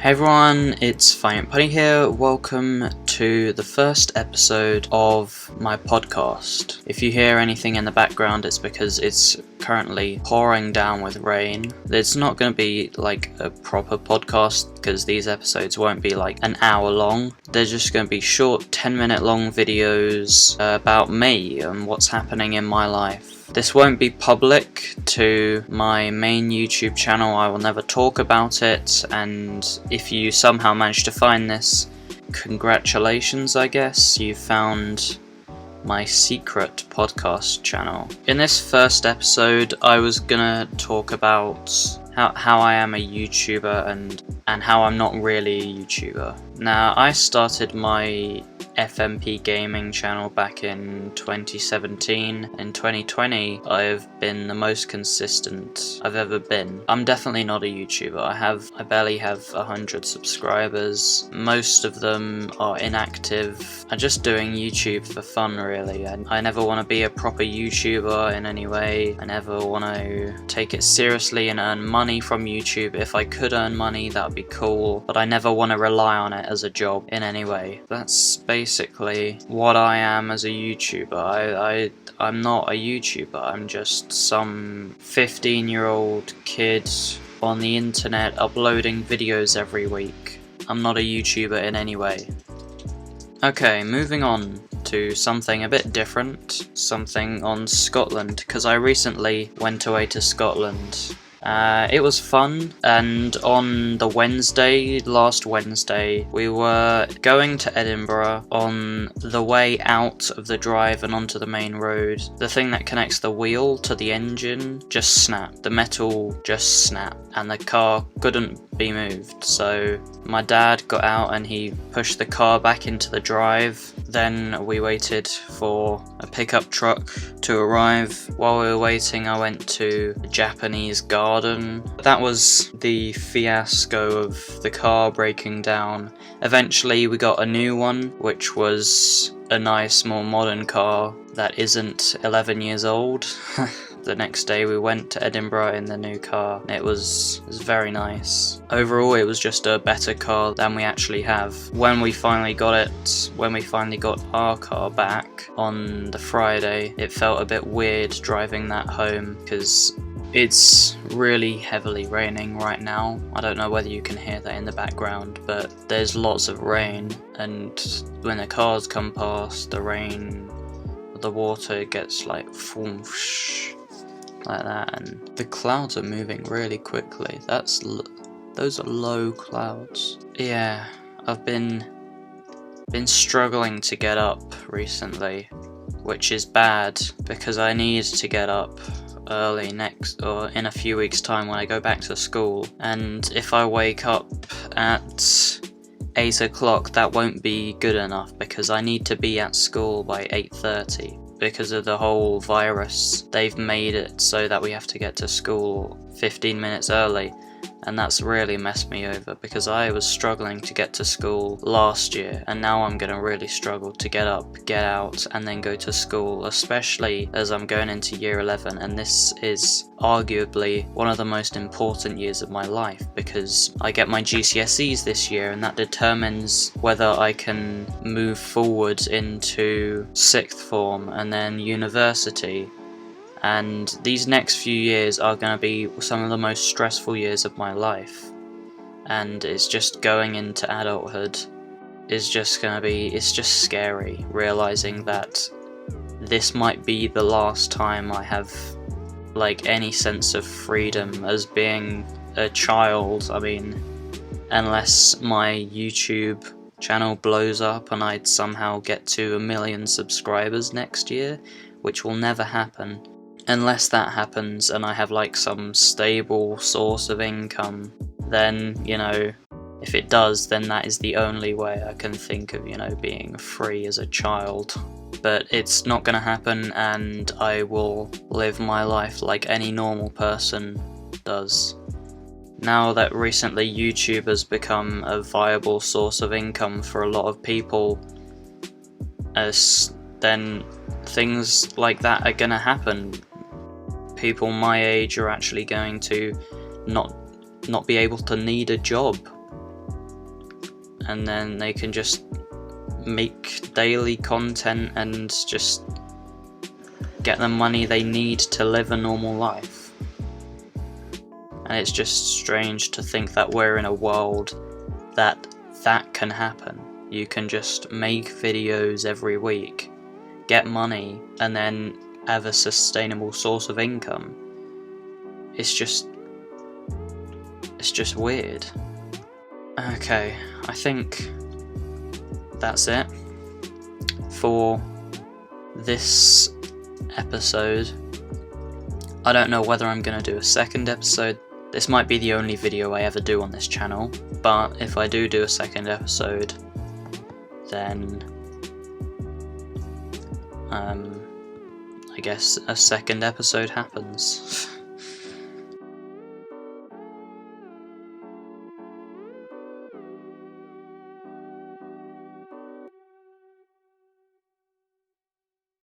Hey everyone, it's FMPod here. Welcome to the first episode of my podcast. If you hear anything in the background, it's because it's currently pouring down with rain. It's not going to be like a proper podcast because these episodes won't be like an hour long. They're just going to be short 10-minute long videos about me and what's happening in my life. This won't be public to my main YouTube channel. I will never talk about it, and if you somehow manage to find this, congratulations, I guess. You found my secret podcast channel. In this first episode, I was gonna talk about how I am a YouTuber and how I'm not really a YouTuber. Now, I started my FMP gaming channel back in 2017. In 2020, I've been the most consistent I've ever been. I'm definitely not a YouTuber. I barely have 100 subscribers. Most of them are inactive. I'm just doing YouTube for fun, really. I never want to be a proper YouTuber in any way. I never want to take it seriously and earn money from YouTube. If I could earn money, that would be cool, but I never want to rely on it as a job in any way. That's basically what I am as a YouTuber. I'm not a YouTuber. I'm just some 15-year-old kid on the internet uploading videos every week. I'm not a YouTuber in any way. Okay, moving on to something a bit different, something on Scotland, because I recently went away to Scotland. It was fun, and on the last Wednesday, we were going to Edinburgh. On the way out of the drive and onto the main road, the thing that connects the wheel to the engine just snapped. The metal just snapped, and the car couldn't be moved. So my dad got out and he pushed the car back into the drive. Then we waited for a pickup truck to arrive. While we were waiting, I went to a Japanese garden. That was the fiasco of the car breaking down. Eventually we got a new one, which was a nice, more modern car that isn't 11 years old. The next day we went to Edinburgh in the new car. It was very nice. Overall, it was just a better car than we actually have. When we finally got our car back on the Friday, it felt a bit weird driving that home because it's really heavily raining right now. I don't know whether you can hear that in the background, but there's lots of rain, and when the cars come past, the water gets like whoosh, like that, and the clouds are moving really quickly. Those are low clouds. Yeah, I've been struggling to get up recently, which is bad because I need to get up early in a few weeks time when I go back to school, and if I wake up at 8 o'clock, that won't be good enough because I need to be at school by 8:30. Because of the whole virus, they've made it so that we have to get to school 15 minutes early, and that's really messed me over because I was struggling to get to school last year, and now I'm gonna really struggle to get up, get out, and then go to school, especially as I'm going into year 11, and this is arguably one of the most important years of my life because I get my GCSEs this year, and that determines whether I can move forward into 6th form and then university. And these next few years are going to be some of the most stressful years of my life, and it's just going into adulthood is just going to be, it's just scary realizing that this might be the last time I have like any sense of freedom as being a child. I mean, unless my YouTube channel blows up and I'd somehow get to 1 million subscribers next year, which will never happen. Unless that happens and I have like some stable source of income, then, you know, if it does, then that is the only way I can think of, you know, being free as a child. But it's not gonna happen, and I will live my life like any normal person does. Now that recently YouTube has become a viable source of income for a lot of people, then things like that are gonna happen. People my age are actually going to not be able to need a job and then they can just make daily content and just get the money they need to live a normal life. And it's just strange to think that we're in a world that can happen. You can just make videos every week, get money, and then have a sustainable source of income. It's just weird. Okay, I think that's it for this episode. I don't know whether I'm going to do a second episode. This might be the only video I ever do on this channel, but if I do a second episode, then I guess a second episode happens.